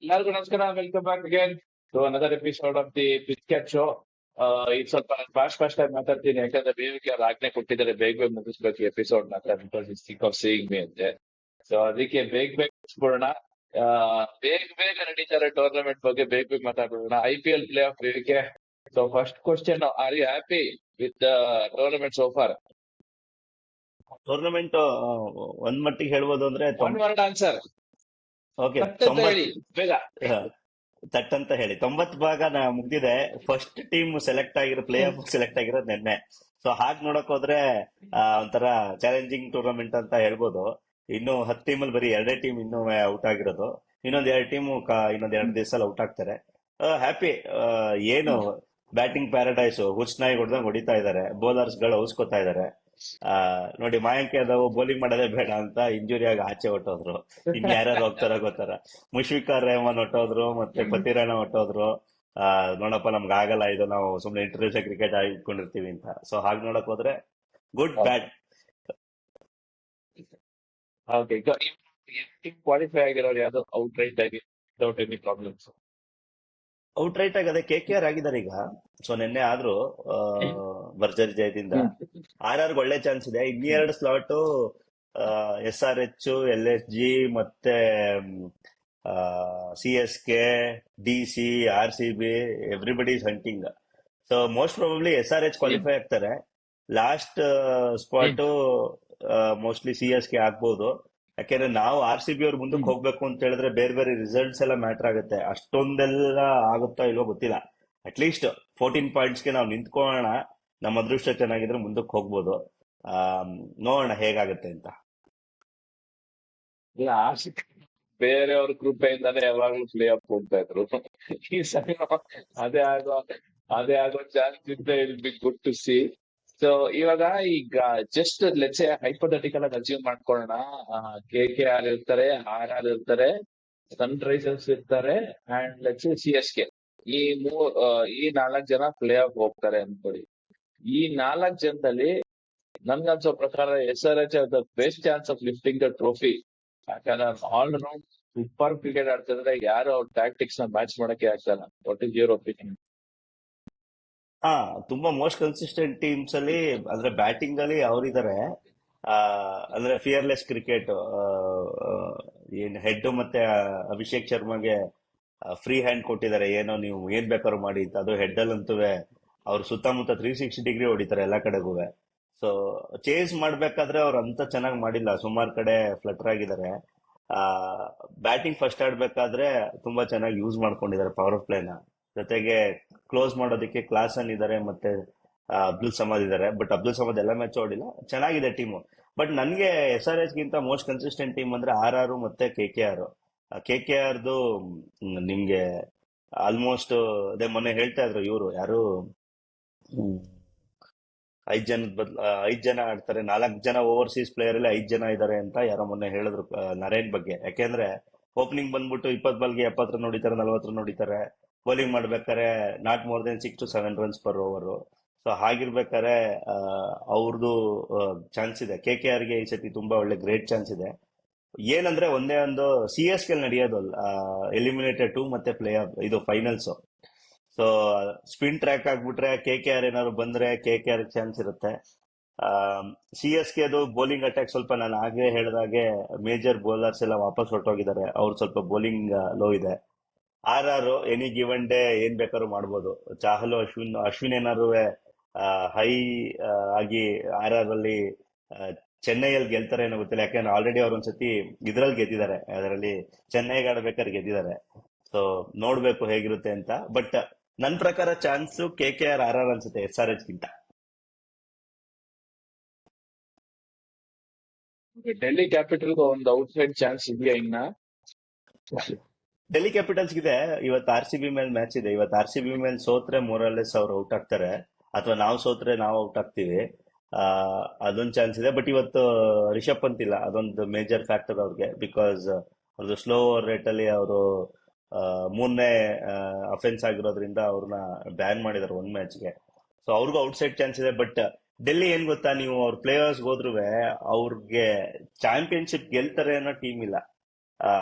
ಎಲ್ಲರಿಗೂ ನಮಸ್ಕಾರ. Welcome back again to another episode of the biscuit show. ಈಗ ಸ್ವಲ್ಪ ಫಾಸ್ಟ್ ಆಗಿ ಮಾತಾಡ್ತೀನಿ, ಯಾಕಂದ್ರೆ ಬೇವಿಗೆ ಅವ್ರು ಆಜ್ಞೆ ಕೊಟ್ಟಿದ್ದಾರೆ ಬೇಗ ಬೇಗ ಮುಗಿಸ್ಬೇಕು ಎಪಿಸೋಡ್ ಮಾತ್ರ, because is sick of seeing me ಅಂತೆ. ಸೊ ಅದಕ್ಕೆ ಬೇಗ ಮುಗಿಸ್ಬಿಡೋಣ. ಬೇಗ ನಡೀತಾರೆ ಟೂರ್ನಮೆಂಟ್ ಬಗ್ಗೆ, ಬೇಗ ಮಾತಾಡೋಣ. IPL ಪ್ಲೇ ಆಫ್ ಬೇವಿಗೆ. So first question, are you happy with the tournament so far? Tournament ಒಂದ್ ಮಟ್ಟಿಗೆ ಹೇಳ್ಬೋದು ಅಂದ್ರೆ ಒನ್ ವರ್ಡ್ ಆನ್ಸರ್. ಓಕೆ ಹೇಳಿ ಬೇಗ. ತಟ್ ಅಂತ ಹೇಳಿ 90 ಭಾಗ ಮುಗ್ದಿದೆ. ಫಸ್ಟ್ ಟೀಮ್ ಸೆಲೆಕ್ಟ್ ಆಗಿರೋ ಪ್ಲೇ ಆಫ್ ಸೆಲೆಕ್ಟ್ ಆಗಿರೋದು ನೆನ್ನೆ. ಸೊ ಹಾಗೆ ನೋಡಕ್ ಹೋದ್ರೆ ಒಂಥರ ಚಾಲೆಂಜಿಂಗ್ ಟೂರ್ನಮೆಂಟ್ ಅಂತ ಹೇಳ್ಬೋದು. ಇನ್ನು 10 ಟೀಮಲ್ಲಿ ಬರೀ 2 ಟೀಮ್ ಇನ್ನೂ ಔಟ್ ಆಗಿರೋದು. ಇನ್ನೊಂದ್ 2 ಟೀಮು ಇನ್ನೊಂದ್ 2 ದಿವಸದಲ್ಲಿ ಔಟ್ ಆಗ್ತಾರೆ. ಹ್ಯಾಪಿ. ಏನು ಬ್ಯಾಟಿಂಗ್ ಪ್ಯಾರಡೈಸ್, ಹುಚ್ಚನಾಯಿ ಹೊಡೆದಂಗ್ ಹೊಡಿತಾ ಇದಾರೆ. ಬೌಲರ್ಸ್ ಗಳು ಔಸ್ಕೋತಾ ಇದಾರೆ. ನೋಡಿ, ಮಾಯಾಂಕ್ ಯಾದವ್ ಬೌಲಿಂಗ್ ಮಾಡೋದೇ ಬೇಡ ಅಂತ ಇಂಜುರಿ ಆಗಿ ಆಚೆ ಹೊಟ್ಟೋದ್ರು. ಇನ್ಯಾರು ಹೋಗ್ತಾರ ಗೊತ್ತಾರ. ಮುಷ್ಫಿಕರ್ ರೆಹಮಾನ್ ಹೊಟ್ಟೋದ್ರು, ಮತ್ತೆ ಪತಿರಾಣ ಹೊಟ್ಟೋದ್ರು. ನೋಡಪ್ಪ ನಮ್ಗೆ ಆಗಲ್ಲ ಇದು, ನಾವು ಸುಮ್ನೆ ಇಂಟರ್ನ್ಯಾಷನಲ್ ಕ್ರಿಕೆಟ್ ಇಟ್ಕೊಂಡಿರ್ತೀವಿ ಅಂತ. ಸೊ ಹಾಗೆ ನೋಡಕ್ ಹೋದ್ರೆ ಗುಡ್ ಬ್ಯಾಡ್. ಕ್ವಾಲಿಫೈ ಆಗಿರೋರು ಯಾವ್ದು ಔಟ್ ರೈಟ್ ಆಗಿ without any problems? Out right ಆಗಿ ಅದೇ KKR ಆಗಿದ್ದಾರೆ ಈಗ. ಸೊ ನಿನ್ನೆ ಆದ್ರೂ ಭರ್ಜರಿ ಜಯದಿಂದ. RR ಒಳ್ಳೆ ಚಾನ್ಸ್ ಇದೆ. ಇನ್ನೆರಡು ಸ್ಲಾಟ್ SRH, LSG ಮತ್ತೆ CSK, DC, RCB, everybody is hunting. So most probably SRH qualify ಆಗ್ತಾರೆ. ಲಾಸ್ಟ್ ಸ್ಪಾಟ್ ಮೋಸ್ಟ್ಲಿ CSK ಆಗ್ಬಹುದು. ಯಾಕೆಂದ್ರೆ ನಾವು RCB ಅವ್ರ ಮುಂದಕ್ಕೆ ಹೋಗ್ಬೇಕು ಅಂತ ಹೇಳಿದ್ರೆ ಬೇರೆ ರಿಸಲ್ಟ್ಸ್ ಎಲ್ಲ ಮ್ಯಾಟರ್ ಆಗುತ್ತೆ. ಅಷ್ಟೊಂದೆಲ್ಲ ಆಗುತ್ತಾ ಇಲ್ವೋ ಗೊತ್ತಿಲ್ಲ. ಅಟ್ಲೀಸ್ಟ್ 14 ಪಾಯಿಂಟ್ಸ್ಗೆ ನಾವು ನಿಂತ್ಕೊಳ್ಳೋಣ. ನಮ್ಮ ಅದೃಷ್ಟ ಚೆನ್ನಾಗಿದ್ರೆ ಮುಂದಕ್ಕೆ ಹೋಗ್ಬೋದು. ನೋಡೋಣ ಹೇಗಾಗುತ್ತೆ ಅಂತ. ಬೇರೆಯವ್ರ ಕೃಪೆಯಿಂದಾನೇ ಯಾವಾಗ್ಲೂ ಪ್ಲೇ ಆಫ್ ಹೋಗ್ತಾ ಇದ್ರು. ಈ ಸರಿ ಅದೇ ಆಗೋ ಚಾನ್ಸ್ ಇದ್ದೆ. I'll be good to see. So ಈಗ ಜಸ್ಟ್ ಲೆಟ್ಸ್ ಹೈಪೋಥೆಟಿಕಲ್ ಆಗಿ ಅಚೀವ್ ಮಾಡ್ಕೊಳ್ಳೋಣ. KKR ಇರ್ತಾರೆ, RR ಇರ್ತಾರೆ, ಸನ್ ರೈಸರ್ಸ್ ಇರ್ತಾರೆ, ಅಂಡ್ ಲೆಟ್ಸ್ CSK. ಈ 4 ಜನ ಪ್ಲೇ ಆಫ್ ಹೋಗ್ತಾರೆ ಅನ್ಕೊಳ್ಳಿ. ಈ 4 ಜನದಲ್ಲಿ ನನ್ಗನ್ಸೋ ಪ್ರಕಾರ SRH the best chance of lifting the trophy. ಯಾಕಂದ್ರೆ ಆಲ್ ರೌಂಡ್ ಸೂಪರ್ ಕ್ರಿಕೆಟ್ ಆಡ್ತಿದ್ರೆ ಯಾರು ಅವ್ರ ಟ್ಯಾಕ್ಟಿಕ್ಸ್ ನ ಮ್ಯಾಚ್ ಮಾಡಕ್ಕೆ ಆಗ್ತಾರ. What is your opinion? ತುಂಬಾ ಮೋಸ್ಟ್ ಕನ್ಸಿಸ್ಟೆಂಟ್ ಟೀಮ್ಸ್ ಅಲ್ಲಿ ಅಂದ್ರೆ ಬ್ಯಾಟಿಂಗ್ ಅಲ್ಲಿ ಅವರಿದ್ದಾರೆ. ಅಂದ್ರೆ ಫಿಯರ್ಲೆಸ್ ಕ್ರಿಕೆಟ್. ಏನ್ ಹೆಡ್ ಮತ್ತೆ ಅಭಿಷೇಕ್ ಶರ್ಮಾಗೆ ಫ್ರೀ ಹ್ಯಾಂಡ್ ಕೊಟ್ಟಿದ್ದಾರೆ. ಏನೋ ನೀವು ಏನ್ ಬೇಕಾದ್ರೂ ಮಾಡಿ ಅಂತ. ಅದು ಹೆಡ್ ಅಲ್ಲಂತೂ ಅವ್ರು ಸುತ್ತಮುತ್ತ 360 ಡಿಗ್ರಿ ಹೊಡಿತಾರೆ ಎಲ್ಲಾ ಕಡೆಗೂ. ಸೊ ಚೇಸ್ ಮಾಡ್ಬೇಕಾದ್ರೆ ಅವ್ರು ಅಂತ ಚೆನ್ನಾಗಿ ಮಾಡಿಲ್ಲ. ಸುಮಾರು ಕಡೆ ಫ್ಲಟರ್ ಆಗಿದ್ದಾರೆ. ಬ್ಯಾಟಿಂಗ್ ಫಸ್ಟ್ ಆಡ್ಬೇಕಾದ್ರೆ ತುಂಬಾ ಚೆನ್ನಾಗಿ ಯೂಸ್ ಮಾಡ್ಕೊಂಡಿದ್ದಾರೆ ಪವರ್ ಪ್ಲೇನ. ಜೊತೆಗೆ ಕ್ಲೋಸ್ ಮಾಡೋದಕ್ಕೆ ಕ್ಲಾಸನ್ ಇದ್ದಾರೆ, ಮತ್ತೆ ಅಬ್ದುಲ್ ಸಮದ್ ಇದ್ದಾರೆ. ಬಟ್ ಅಬ್ದುಲ್ ಸಮದ್ ಎಲ್ಲ ಮ್ಯಾಚ್ ಆಡಿಲ್ಲ. ಚೆನ್ನಾಗಿದೆ ಟೀಮು. ಬಟ್ ನನ್ಗೆ SRH ಗಿಂತ ಮೋಸ್ಟ್ ಕನ್ಸಿಸ್ಟೆಂಟ್ ಟೀಮ್ ಅಂದ್ರೆ RR ಮತ್ತೆ KKR. KKRದು ನಿಮ್ಗೆ ಆಲ್ಮೋಸ್ಟ್ ಅದೇ ಮೊನ್ನೆ ಹೇಳ್ತಾ ಇದ್ರು ಇವರು ಯಾರು 5 ಜನ ಆಡ್ತಾರೆ, 4 ಜನ ಓವರ್ಸೀಸ್ ಪ್ಲೇಯರ್ ಅಲ್ಲಿ 5 ಜನ ಇದ್ದಾರೆ ಅಂತ ಯಾರೋ ಮೊನ್ನೆ ಹೇಳಿದ್ರು ನರೇನ್ ಬಗ್ಗೆ. ಯಾಕೆಂದ್ರೆ ಓಪನಿಂಗ್ ಬಂದ್ಬಿಟ್ಟು 20 ಬಾಲ್ಗೆ 70 ರನ್ ಹೊಡಿತಾರೆ, 40 ರನ್ ಹೊಡಿತಾರೆ. ಬೌಲಿಂಗ್ ಮಾಡ್ಬೇಕಾದ್ರೆ not more than 6 to 7 runs per over. So ಹಾಗಿರ್ಬೇಕಾದ್ರೆ ಅವ್ರದ್ದು ಚಾನ್ಸ್ ಇದೆ. KKRಗೆ ಈ ಸತಿ ತುಂಬಾ ಒಳ್ಳೆ ಗ್ರೇಟ್ ಚಾನ್ಸ್ ಇದೆ. ಏನಂದ್ರೆ ಒಂದೇ ಒಂದು CSK ನಡೆಯೋದು ಎಲಿಮಿನೇಟೆಡ್ 2 ಮತ್ತೆ ಪ್ಲೇ ಆಫ್ ಇದು ಫೈನಲ್ಸ್. ಸೊ ಸ್ಪಿನ್ ಟ್ರ್ಯಾಕ್ ಆಗ್ಬಿಟ್ರೆ KKR ಏನಾದ್ರು ಬಂದ್ರೆ KKR ಚಾನ್ಸ್ ಇರುತ್ತೆ. CSKದು ಬೌಲಿಂಗ್ ಅಟ್ಯಾಕ್ ಸ್ವಲ್ಪ ನಾನು ಆಗಲೇ ಹೇಳಿದಾಗೆ ಮೇಜರ್ ಬೌಲರ್ಸ್ ಎಲ್ಲ ವಾಪಸ್ ಹೊರಟೋಗಿದ್ದಾರೆ. ಅವ್ರು ಸ್ವಲ್ಪ ಬೌಲಿಂಗ್ ಲೋ ಇದೆ. RR ಎನಿ ಗಿವನ್ ಡೇ ಏನ್ ಬೇಕಾದ್ರೂ ಮಾಡ್ಬೋದು. ಚಾಹಲ್ ಅಶ್ವಿನ್ ಏನಾದ್ರು ಹೈ ಆಗಿ RR ಅಲ್ಲಿ ಚೆನ್ನೈಯಲ್ಲಿ ಗೆಲ್ತಾರೆ ಏನೋ ಗೊತ್ತಿಲ್ಲ. ಯಾಕಂದ್ರೆ ಆಲ್ರೆಡಿ ಅವ್ರು ಒಂದ್ಸತಿ ಇದ್ರಲ್ಲಿ ಗೆದ್ದಿದ್ದಾರೆ, ಅದರಲ್ಲಿ ಚೆನ್ನೈಗೆ ಆಡ್ಬೇಕಾದ್ರೆ ಗೆದ್ದಿದ್ದಾರೆ. ಸೊ ನೋಡ್ಬೇಕು ಹೇಗಿರುತ್ತೆ ಅಂತ. ಬಟ್ ನನ್ ಪ್ರಕಾರ ಚಾನ್ಸ್ KKR RR ಅನ್ಸುತ್ತೆ SRH ಗಿಂತ. ಡೆಲ್ಲಿ ಕ್ಯಾಪಿಟಲ್ ಒಂದು ಔಟ್ ಸೈಡ್ ಚಾನ್ಸ್ ಇದೆಯಾ ಇನ್ನ? ಡೆಲ್ಲಿ ಕ್ಯಾಪಿಟಲ್ಸ್ ಇದೆ. ಇವತ್ತು RCB ಮೇಲೆ ಮ್ಯಾಚ್ ಇದೆ. ಇವತ್ತು RCB ಮೇಲೆ ಸೋತ್ರೆ ಮೋರಲ್ಲೆಸ್ ಅವ್ರು ಔಟ್ ಆಗ್ತಾರೆ, ಅಥವಾ ನಾವು ಸೋತ್ರೆ ನಾವು ಔಟ್ ಆಗ್ತೀವಿ. ಅದೊಂದು ಚಾನ್ಸ್ ಇದೆ. ಬಟ್ ಇವತ್ತು ರಿಷಬ್ ಪಂತ್ ಇಲ್ಲ, ಅದೊಂದು ಮೇಜರ್ ಫ್ಯಾಕ್ಟರ್ ಅವ್ರಿಗೆ. ಬಿಕಾಸ್ ಅವ್ರದ್ದು ಸ್ಲೋ ರೇಟ್ ಅಲ್ಲಿ ಅವರು 3ನೇ ಅಫೆನ್ಸ್ ಆಗಿರೋದ್ರಿಂದ ಅವ್ರನ್ನ ಬ್ಯಾನ್ ಮಾಡಿದ್ದಾರೆ 1 ಮ್ಯಾಚ್ಗೆ. ಸೊ ಅವ್ರಿಗೂ ಔಟ್ಸೈಡ್ ಚಾನ್ಸ್ ಇದೆ. ಬಟ್ ಡೆಲ್ಲಿ ಏನ್ ಗೊತ್ತಾ, ನೀವು ಅವ್ರ ಪ್ಲೇಯರ್ಸ್ ಹೋದ್ರು ಅವ್ರಿಗೆ ಚಾಂಪಿಯನ್ಶಿಪ್ ಗೆಲ್ತಾರೆ ಅನ್ನೋ ಟೀಮ್ ಇಲ್ಲ.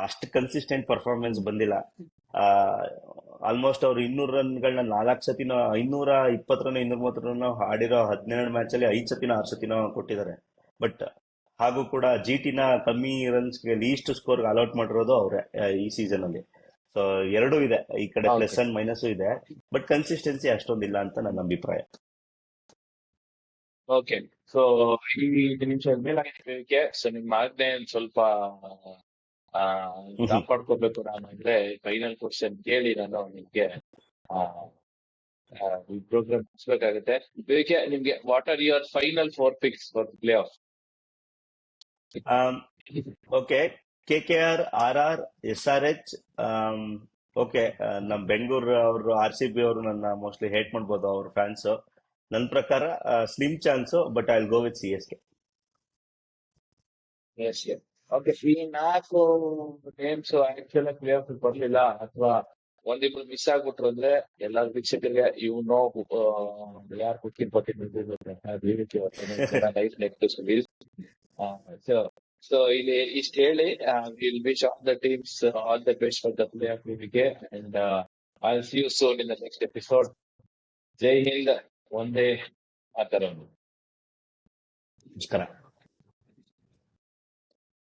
ಅಷ್ಟು ಕನ್ಸಿಸ್ಟೆಂಟ್ ಪರ್ಫಾರ್ಮೆನ್ಸ್ ಬಂದಿಲ್ಲ. ಆಲ್ಮೋಸ್ಟ್ ಅವ್ರು 200 ರನ್ಗಳನ್ನ 4 ಸತಿನೋ 220 ರನ್ 230 ರನ್ ಆಡಿರೋ 12 ಮ್ಯಾಚ್ ಅಲ್ಲಿ 5 ಸತಿನೋ 6 ಸತಿನೋ ಕೊಟ್ಟಿದ್ದಾರೆ. ಬಟ್ ಹಾಗೂ ಕೂಡ ಜಿಟಿನ ಕಮ್ಮಿ ರನ್ಸ್ಗೆ ಲೀಸ್ಟ್ ಸ್ಕೋರ್ ಅಲೌಟ್ ಮಾಡಿರೋದು ಅವ್ರೆ ಈ ಸೀಸನ್ ಅಲ್ಲಿ. ಸೊ ಎರಡೂ ಇದೆ, ಈ ಕಡೆ ಪ್ಲಸ್ ಓಕೆ ಅಂಡ್ ಮೈನಸ್ ಇದೆ, ಬಟ್ ಕನ್ಸಿಸ್ಟೆನ್ಸಿ ಅಷ್ಟೊಂದಿಲ್ಲ ಅಂತ ನನ್ನ ಅಭಿಪ್ರಾಯ. ಓಕೆ. ಸೊ ಈ 5 ನಿಮಿಷ ಮೇಲಾಗಿದ್ದಕ್ಕೆ ಸೊ ನಿಮ್ ಮಾತನ್ನೇ ಒಂದ್ ಸ್ವಲ್ಪ ಆ ಕಾಪಾಡ್ಕೋಬೇಕು ನಾನು. ಅಂದ್ರೆ ಫೈನಲ್ ಕ್ವಶನ್ ಕೇಳಿ ನಾನು ನಿಮ್ಗೆ ಆ, ಈ ಪ್ರೋಗ್ರಾಮ್ ಮುಗಿಸ್ಬೇಕಾಗುತ್ತೆ. ಇದಕ್ಕೆ ನಿಮ್ಗೆ what are your final 4 picks for playoff? Okay, K K R, R R, S R H. Okay, ನಮ್ ಬೆಂಗಳೂರು ಅವರು, ಆರ್ ಸಿ ಬಿ ಅವರು ನನ್ನ ಮೋಸ್ಟ್ಲಿ ಹೇಟ್ ಮಾಡ್ಬೋದು ಅವ್ರ ಫ್ಯಾನ್ಸ್. ನನ್ನ ಪ್ರಕಾರ slim chance, but I will go with C S K. S S. Okay, ಈ 4 games actual play of ಬರ್ಲಿಲ್ಲ ಅಥವಾ ಒಂದಿಬ್ರು ಮಿಸ್ ಆಗ್ಬಿಟ್ರು ಅಂದ್ರೆ ಎಲ್ಲಾ ವೀಕ್ಷಕರಿಗೆ ಯಾರು ಕುಕ್ಕಿನ ಲೈಫ್ ನೆಕ್ಸ್ಟ್ ಸೊ ಸೊ ಇಲ್ಲಿ ಇಷ್ಟು ಹೇಳಿ will wish all the teams all the best for the play off ಗೆ and I will see you soon in the next episode. ಜೈ ಹಿಂದ್, ಒಂದೇ ಮಾತರಂ. ನಮಸ್ಕಾರ.